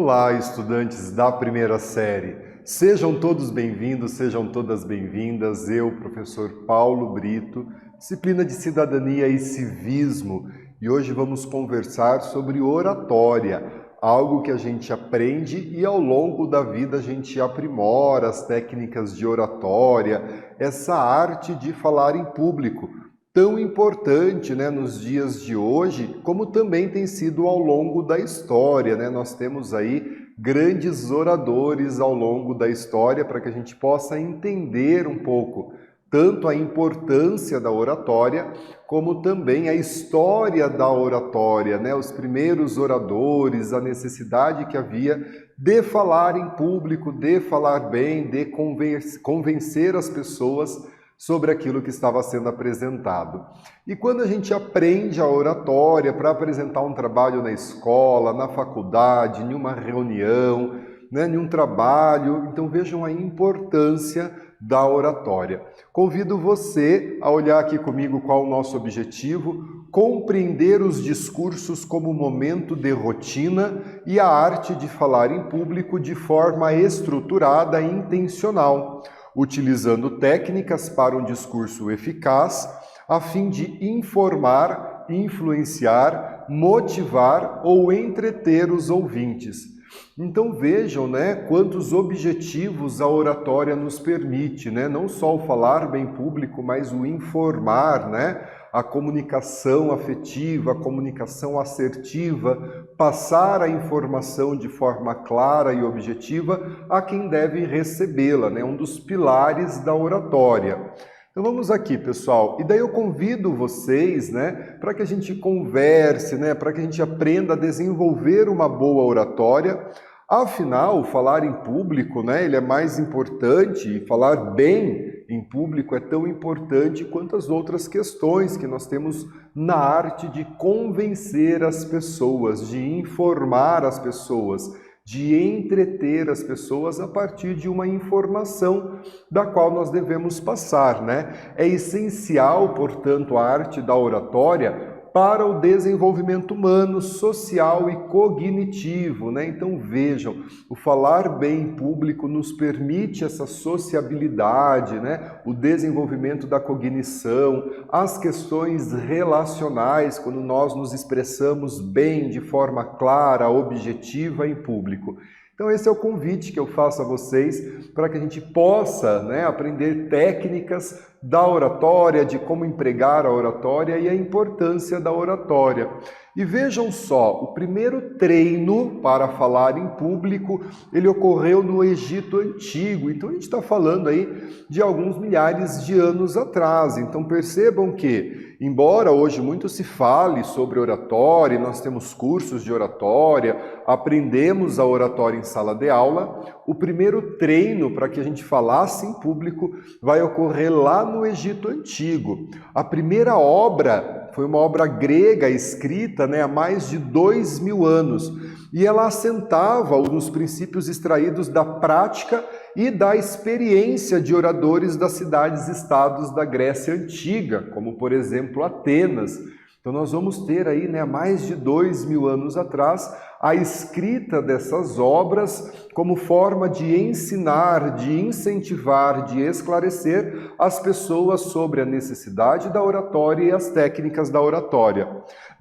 Olá, estudantes da primeira série. Sejam todos bem-vindos, sejam todas bem-vindas. Eu, professor Paulo Brito, disciplina de Cidadania e Civismo. E hoje vamos conversar sobre oratória, algo que a gente aprende e ao longo da vida a gente aprimora as técnicas de oratória, essa arte de falar em público, tão importante, né, nos dias de hoje, como também tem sido ao longo da história, né? Nós temos aí grandes oradores ao longo da história para que a gente possa entender um pouco tanto a importância da oratória, como também a história da oratória, né? Os primeiros oradores, a necessidade que havia de falar em público, de falar bem, de convencer as pessoas sobre aquilo que estava sendo apresentado. E quando a gente aprende a oratória para apresentar um trabalho na escola, na faculdade, em uma reunião, né, em um trabalho, então vejam a importância da oratória. Convido você a olhar aqui comigo qual é o nosso objetivo: compreender os discursos como momento de rotina e a arte de falar em público de forma estruturada e intencional, utilizando técnicas para um discurso eficaz, a fim de informar, influenciar, motivar ou entreter os ouvintes. Então vejam, né, quantos objetivos a oratória nos permite, né? Não só o falar bem público, mas o informar, né? A comunicação afetiva, a comunicação assertiva, passar a informação de forma clara e objetiva a quem deve recebê-la, né? Um dos pilares da oratória. Então vamos aqui, pessoal, e daí eu convido vocês, né, para que a gente converse, né, para que a gente aprenda a desenvolver uma boa oratória. Afinal, falar em público, né, ele é mais importante, e falar bem em público é tão importante quanto as outras questões que nós temos na arte de convencer as pessoas, de informar as pessoas, de entreter as pessoas a partir de uma informação da qual nós devemos passar, né? É essencial, portanto, a arte da oratória para o desenvolvimento humano, social e cognitivo, né? Então vejam, o falar bem em público nos permite essa sociabilidade, né? O desenvolvimento da cognição, as questões relacionais, quando nós nos expressamos bem, de forma clara, objetiva em público. Então esse é o convite que eu faço a vocês para que a gente possa, né, aprender técnicas da oratória, de como empregar a oratória e a importância da oratória. E vejam só, o primeiro treino para falar em público, ele ocorreu no Egito Antigo. Então a gente está falando aí de alguns milhares de anos atrás. Então percebam que, embora hoje muito se fale sobre oratória, nós temos cursos de oratória, aprendemos a oratória em sala de aula, o primeiro treino para que a gente falasse em público vai ocorrer lá no Egito Antigo. A primeira obra foi uma obra grega escrita, né, há mais de 2000 anos, e ela assentava nos princípios extraídos da prática e da experiência de oradores das cidades-estados da Grécia Antiga, como por exemplo Atenas. Então nós vamos ter aí, né, mais de 2000 anos atrás, a escrita dessas obras como forma de ensinar, de incentivar, de esclarecer as pessoas sobre a necessidade da oratória e as técnicas da oratória.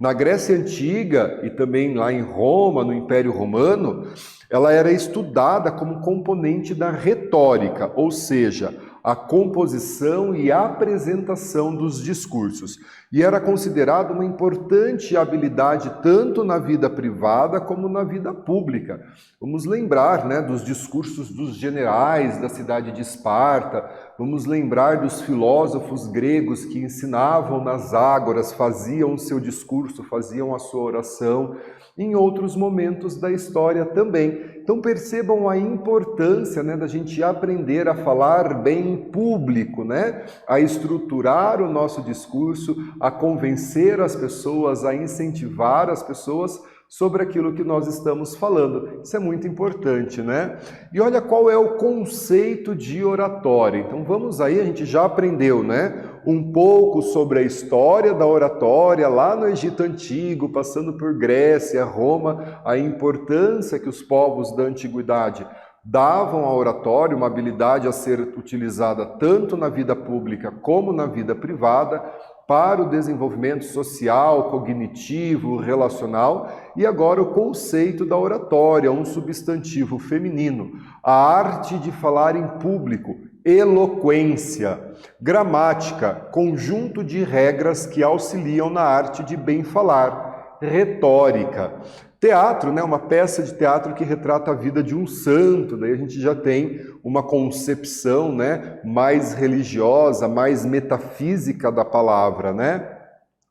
Na Grécia Antiga e também lá em Roma, no Império Romano, ela era estudada como componente da retórica, ou seja, a composição e a apresentação dos discursos. E era considerado uma importante habilidade tanto na vida privada como na vida pública. Vamos lembrar, né, dos discursos dos generais da cidade de Esparta, vamos lembrar dos filósofos gregos que ensinavam nas ágoras, faziam o seu discurso, faziam a sua oração, em outros momentos da história também. Então percebam a importância, né, da gente aprender a falar bem em público, né, a estruturar o nosso discurso, a convencer as pessoas, a incentivar as pessoas sobre aquilo que nós estamos falando. Isso é muito importante, né? E olha qual é o conceito de oratória. Então vamos aí, a gente já aprendeu, né? Um pouco sobre a história da oratória lá no Egito Antigo, passando por Grécia, Roma, a importância que os povos da antiguidade davam à oratória, uma habilidade a ser utilizada tanto na vida pública como na vida privada, para o desenvolvimento social, cognitivo, relacional, e agora o conceito da oratória, um substantivo feminino, a arte de falar em público, eloquência, gramática, conjunto de regras que auxiliam na arte de bem falar, retórica. Teatro, né, uma peça de teatro que retrata a vida de um santo, daí a gente já tem uma concepção, né, mais religiosa, mais metafísica da palavra, né?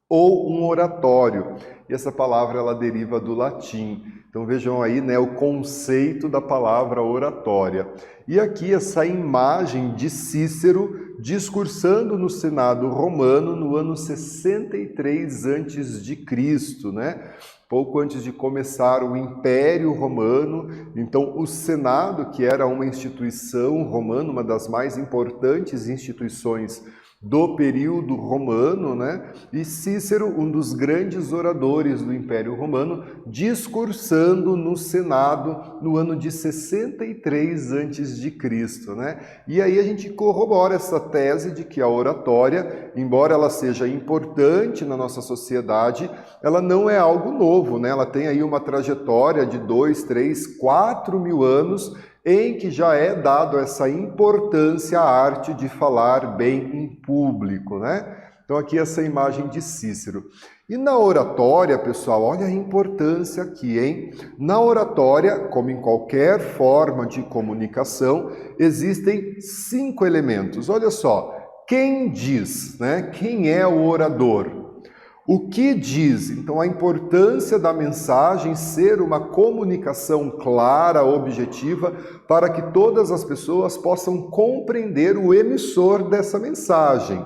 Ou um oratório. E essa palavra ela deriva do latim. Então vejam aí, né, o conceito da palavra oratória. E aqui essa imagem de Cícero discursando no Senado romano no ano 63 a.C., né? Pouco antes de começar o Império Romano. Então o Senado, que era uma instituição romana, uma das mais importantes instituições do período romano, né? E Cícero, um dos grandes oradores do Império Romano, discursando no Senado no ano de 63 a.C., né? E aí a gente corrobora essa tese de que a oratória, embora ela seja importante na nossa sociedade, ela não é algo novo, né? Ela tem aí uma trajetória de 2, 3, 4 mil anos em que já é dado essa importância à arte de falar bem em público, né? Então aqui essa imagem de Cícero. E na oratória, pessoal, olha a importância aqui, hein? Na oratória, como em qualquer forma de comunicação, existem 5 elementos. Olha só, quem diz, né? Quem é o orador? O que diz? Então, a importância da mensagem ser uma comunicação clara, objetiva, para que todas as pessoas possam compreender o emissor dessa mensagem.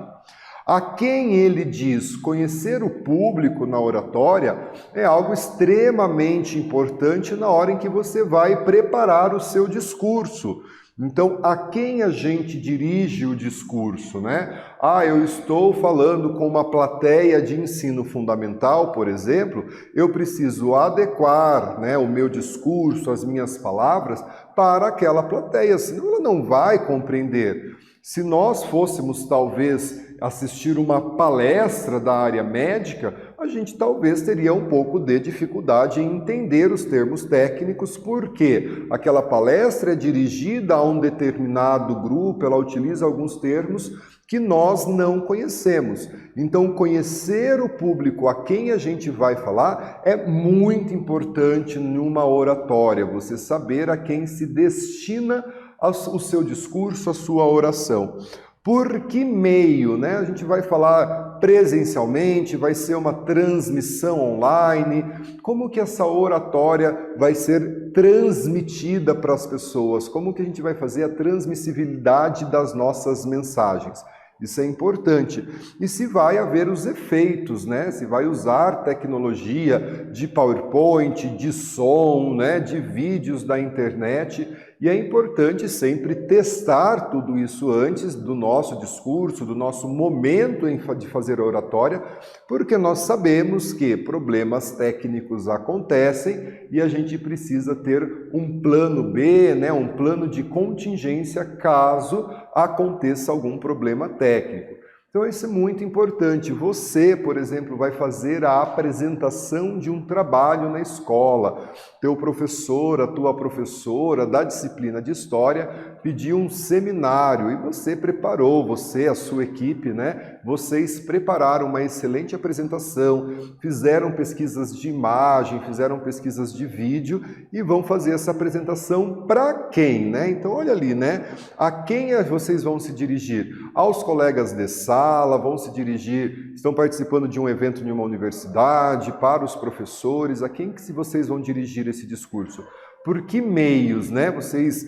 A quem ele diz? Conhecer o público na oratória é algo extremamente importante na hora em que você vai preparar o seu discurso. Então, a quem a gente dirige o discurso, né? Eu estou falando com uma plateia de ensino fundamental, por exemplo, eu preciso adequar, né, o meu discurso, as minhas palavras para aquela plateia, senão ela não vai compreender. Se nós fôssemos, talvez, assistir uma palestra da área médica, a gente talvez teria um pouco de dificuldade em entender os termos técnicos, porque aquela palestra é dirigida a um determinado grupo, ela utiliza alguns termos que nós não conhecemos. Então, conhecer o público a quem a gente vai falar é muito importante numa oratória, você saber a quem se destina o seu discurso, a sua oração. Por que meio, né? A gente vai falar presencialmente, vai ser uma transmissão online. Como que essa oratória vai ser transmitida para as pessoas? Como que a gente vai fazer a transmissibilidade das nossas mensagens? Isso é importante. E se vai haver os efeitos, né? Se vai usar tecnologia de PowerPoint, de som, né? De vídeos da internet. E é importante sempre testar tudo isso antes do nosso discurso, do nosso momento de fazer a oratória, porque nós sabemos que problemas técnicos acontecem e a gente precisa ter um plano B, né? Um plano de contingência caso aconteça algum problema técnico. Então isso é muito importante. Você, por exemplo, vai fazer a apresentação de um trabalho na escola. Teu professor, a tua professora da disciplina de História pediu um seminário e você preparou, você, a sua equipe, né? Vocês prepararam uma excelente apresentação, fizeram pesquisas de imagem, fizeram pesquisas de vídeo e vão fazer essa apresentação para quem, né? Então olha ali, né? A quem vocês vão se dirigir? Aos colegas de sala, vão se dirigir, estão participando de um evento em uma universidade, para os professores, a quem que vocês vão dirigir esse discurso? Por que meios, né? Vocês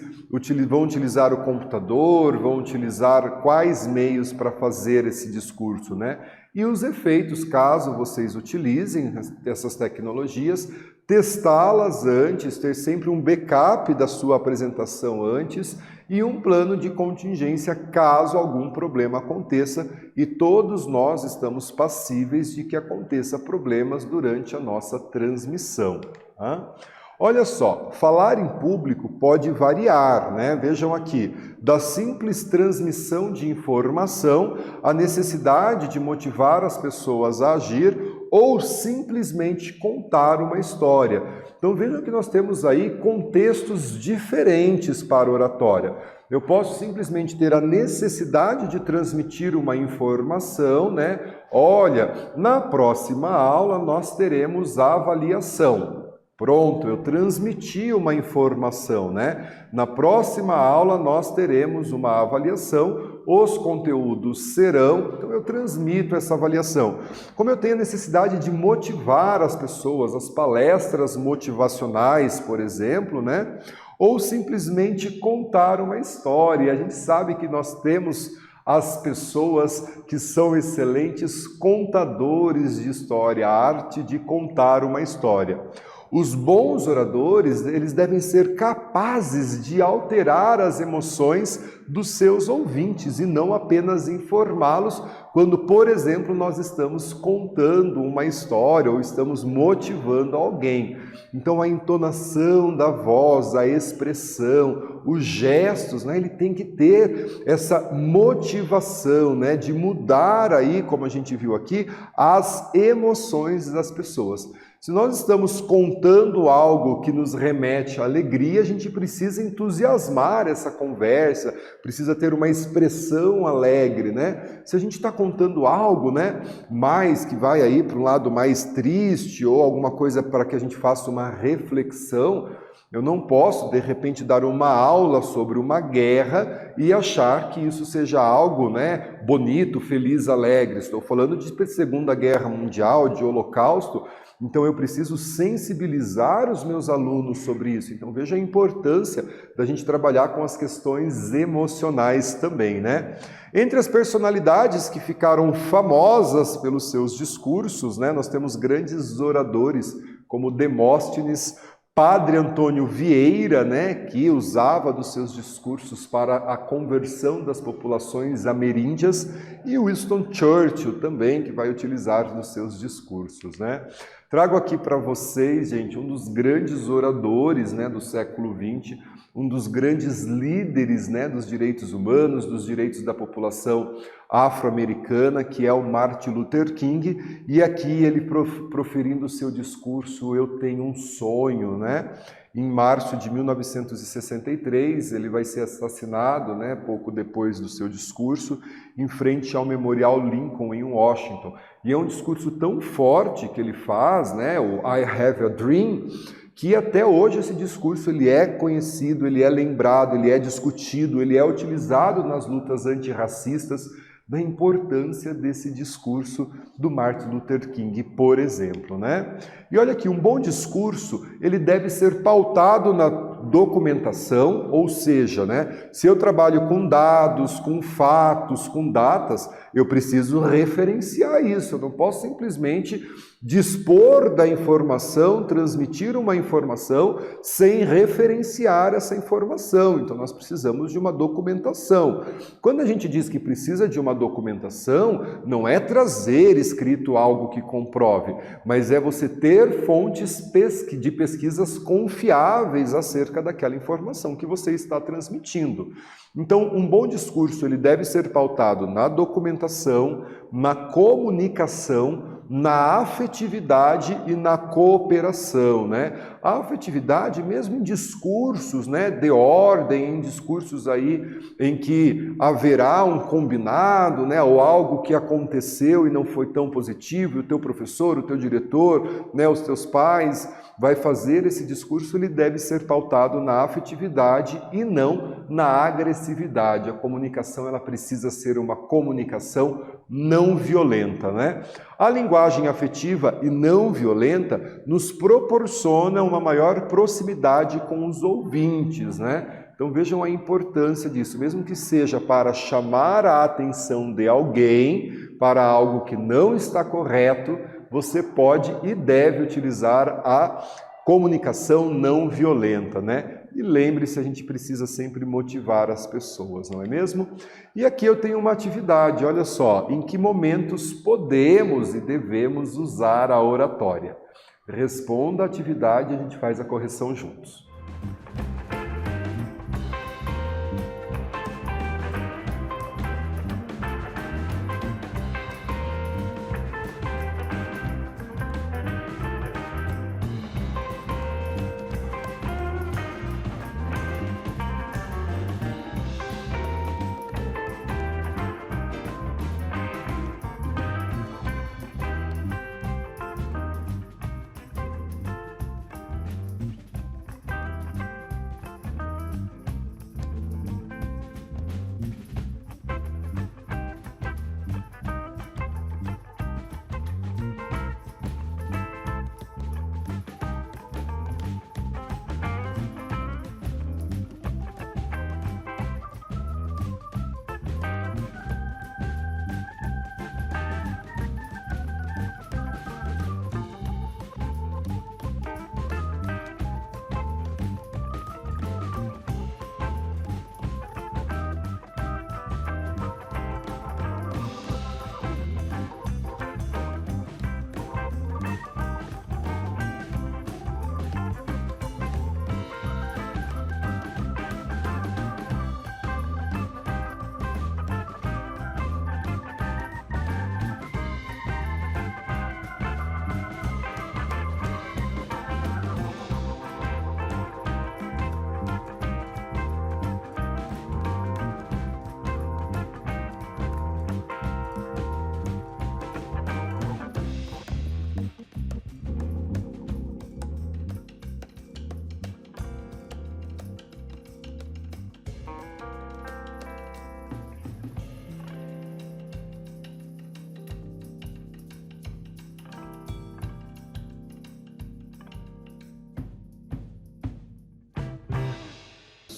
vão utilizar o computador, vão utilizar quais meios para fazer esse discurso, né? E os efeitos, caso vocês utilizem essas tecnologias, testá-las antes, ter sempre um backup da sua apresentação antes e um plano de contingência caso algum problema aconteça, e todos nós estamos passíveis de que aconteça problemas durante a nossa transmissão. Tá? Olha só, falar em público pode variar, né? Vejam aqui, da simples transmissão de informação, a necessidade de motivar as pessoas a agir ou simplesmente contar uma história. Então vejam que nós temos aí contextos diferentes para a oratória. Eu posso simplesmente ter a necessidade de transmitir uma informação, né? Olha, na próxima aula nós teremos a avaliação. Pronto, eu transmiti uma informação, né? Na próxima aula nós teremos uma avaliação, os conteúdos serão, então eu transmito essa avaliação. Como eu tenho a necessidade de motivar as pessoas, as palestras motivacionais, por exemplo, né? Ou simplesmente contar uma história. A gente sabe que nós temos as pessoas que são excelentes contadores de história, a arte de contar uma história. Os bons oradores, eles devem ser capazes de alterar as emoções dos seus ouvintes e não apenas informá-los quando, por exemplo, nós estamos contando uma história ou estamos motivando alguém. Então a entonação da voz, a expressão, os gestos, né, ele tem que ter essa motivação, né, de mudar aí, como a gente viu aqui, as emoções das pessoas. Se nós estamos contando algo que nos remete à alegria, a gente precisa entusiasmar essa conversa, precisa ter uma expressão alegre, né? Se a gente está contando algo, né, mais que vai aí para um lado mais triste ou alguma coisa para que a gente faça uma reflexão, eu não posso, de repente, dar uma aula sobre uma guerra e achar que isso seja algo, né, bonito, feliz, alegre. Estou falando de Segunda Guerra Mundial, de Holocausto. Então eu preciso sensibilizar os meus alunos sobre isso. Então veja a importância da gente trabalhar com as questões emocionais também, né? Entre as personalidades que ficaram famosas pelos seus discursos, né, nós temos grandes oradores como Demóstenes, Padre Antônio Vieira, né, que usava dos seus discursos para a conversão das populações ameríndias, e Winston Churchill também, que vai utilizar nos seus discursos, né? Trago aqui para vocês, gente, um dos grandes oradores, né, do século XX, um dos grandes líderes, né, dos direitos humanos, dos direitos da população afro-americana, que é o Martin Luther King, e aqui ele proferindo o seu discurso "Eu tenho um sonho", né? Em março de 1963, ele vai ser assassinado, né, pouco depois do seu discurso, em frente ao Memorial Lincoln, em Washington. E é um discurso tão forte que ele faz, né, o I Have a Dream, que até hoje esse discurso ele é conhecido, ele é lembrado, ele é discutido, ele é utilizado nas lutas antirracistas, da importância desse discurso do Martin Luther King, por exemplo, né? E olha aqui, um bom discurso, ele deve ser pautado na documentação, ou seja, né, se eu trabalho com dados, com fatos, com datas, eu preciso referenciar isso, eu não posso simplesmente dispor da informação, transmitir uma informação sem referenciar essa informação. Então nós precisamos de uma documentação. Quando a gente diz que precisa de uma documentação, não é trazer escrito algo que comprove, mas é você ter fontes de pesquisas confiáveis acerca daquela informação que você está transmitindo. Então, um bom discurso ele deve ser pautado na documentação, na comunicação, na afetividade e na cooperação, né? A afetividade, mesmo em discursos, né, de ordem, em discursos aí em que haverá um combinado, né, ou algo que aconteceu e não foi tão positivo, e o teu professor, o teu diretor, né, os teus pais vai fazer esse discurso, ele deve ser pautado na afetividade e não na agressividade. A comunicação ela precisa ser uma comunicação não violenta, né? A linguagem afetiva e não violenta nos proporciona uma maior proximidade com os ouvintes, né? Então vejam a importância disso, mesmo que seja para chamar a atenção de alguém para algo que não está correto, você pode e deve utilizar a comunicação não violenta, né? E lembre-se, a gente precisa sempre motivar as pessoas, não é mesmo? E aqui eu tenho uma atividade, olha só, em que momentos podemos e devemos usar a oratória? Responda a atividade e a gente faz a correção juntos.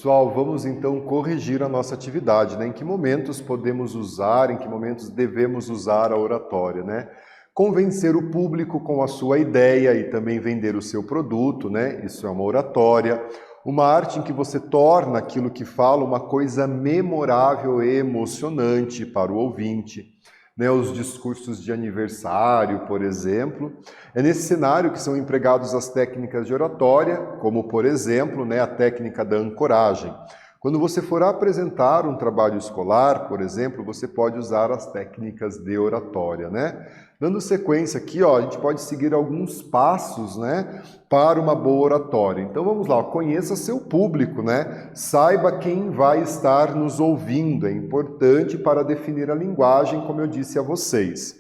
Pessoal, vamos então corrigir a nossa atividade, né? Em que momentos podemos usar, em que momentos devemos usar a oratória, né? Convencer o público com a sua ideia e também vender o seu produto, né? Isso é uma oratória. Uma arte em que você torna aquilo que fala uma coisa memorável e emocionante para o ouvinte. Né, os discursos de aniversário, por exemplo. É nesse cenário que são empregados as técnicas de oratória, como, por exemplo, né, a técnica da ancoragem. Quando você for apresentar um trabalho escolar, por exemplo, você pode usar as técnicas de oratória, né? Dando sequência aqui, ó, a gente pode seguir alguns passos, né, para uma boa oratória. Então vamos lá, conheça seu público, né? Saiba quem vai estar nos ouvindo. É importante para definir a linguagem, como eu disse a vocês.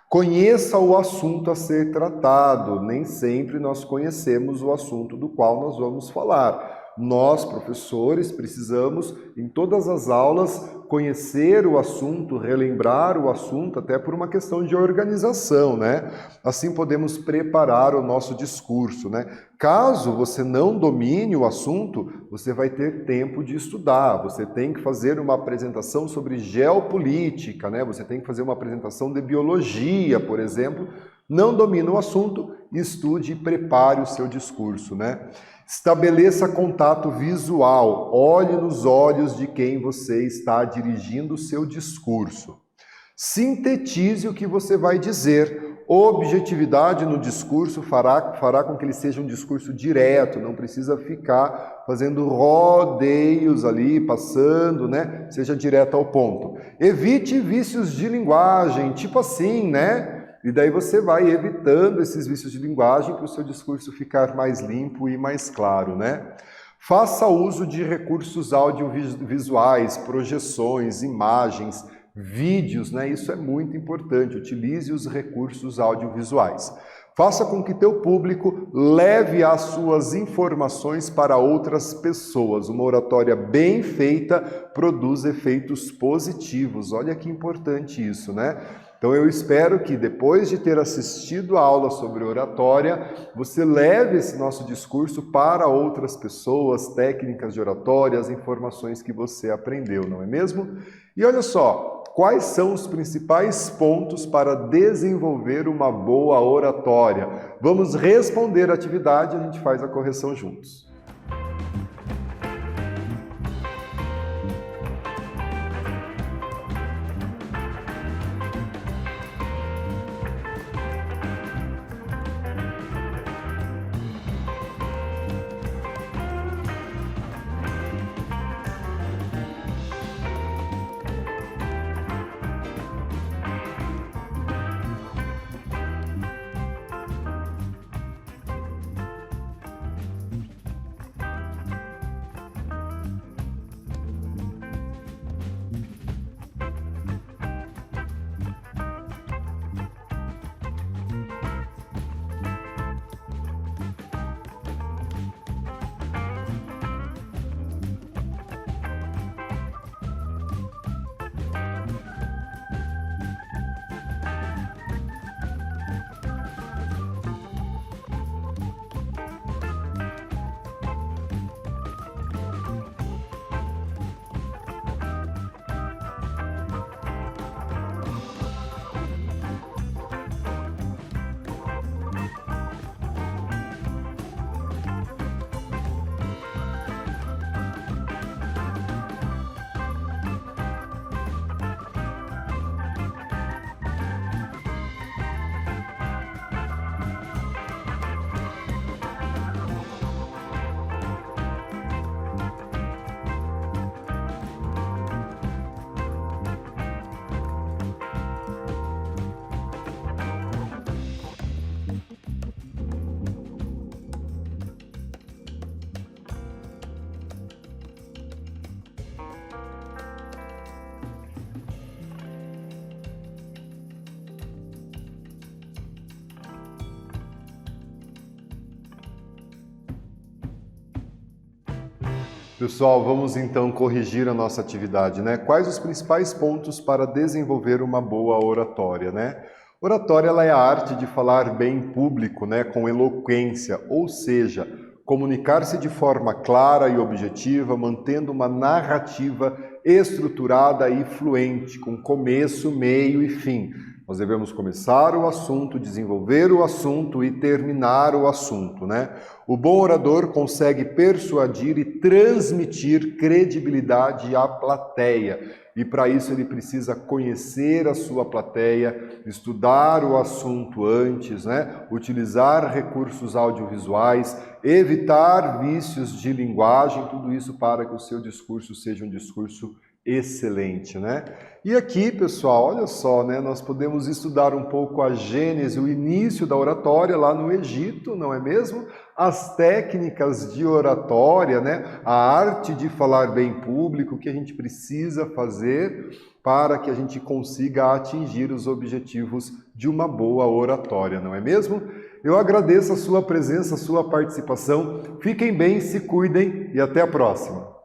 Conheça o assunto a ser tratado. Nem sempre nós conhecemos o assunto do qual nós vamos falar. Nós, professores, precisamos, em todas as aulas, conhecer o assunto, relembrar o assunto, até por uma questão de organização, né? Assim podemos preparar o nosso discurso, né? Caso você não domine o assunto, você vai ter tempo de estudar. Você tem que fazer uma apresentação sobre geopolítica, né? Você tem que fazer uma apresentação de biologia, por exemplo. Não domina o assunto, estude e prepare o seu discurso, né? Estabeleça contato visual, olhe nos olhos de quem você está dirigindo o seu discurso. Sintetize o que você vai dizer. Objetividade no discurso fará com que ele seja um discurso direto, não precisa ficar fazendo rodeios ali, passando, né? Seja direto ao ponto. Evite vícios de linguagem, tipo assim, né? E daí você vai evitando esses vícios de linguagem para o seu discurso ficar mais limpo e mais claro, né? Faça uso de recursos audiovisuais, projeções, imagens, vídeos, né? Isso é muito importante. Utilize os recursos audiovisuais. Faça com que teu público leve as suas informações para outras pessoas. Uma oratória bem feita produz efeitos positivos. Olha que importante isso, né? Então eu espero que depois de ter assistido a aula sobre oratória, você leve esse nosso discurso para outras pessoas, técnicas de oratória, as informações que você aprendeu, não é mesmo? E olha só, quais são os principais pontos para desenvolver uma boa oratória? Vamos responder a atividade e a gente faz a correção juntos. Pessoal, vamos então corrigir a nossa atividade, né? Quais os principais pontos para desenvolver uma boa oratória, né? Oratória, ela é a arte de falar bem em público, né? Com eloquência, ou seja, comunicar-se de forma clara e objetiva, mantendo uma narrativa estruturada e fluente, com começo, meio e fim. Nós devemos começar o assunto, desenvolver o assunto e terminar o assunto, né? O bom orador consegue persuadir e transmitir credibilidade à plateia. E para isso ele precisa conhecer a sua plateia, estudar o assunto antes, né? Utilizar recursos audiovisuais, evitar vícios de linguagem, tudo isso para que o seu discurso seja um discurso excelente, né? E aqui, pessoal, olha só, né? Nós podemos estudar um pouco a gênese, o início da oratória lá no Egito, não é mesmo? As técnicas de oratória, né? A arte de falar bem em público, o que a gente precisa fazer para que a gente consiga atingir os objetivos de uma boa oratória, não é mesmo? Eu agradeço a sua presença, a sua participação. Fiquem bem, se cuidem e até a próxima.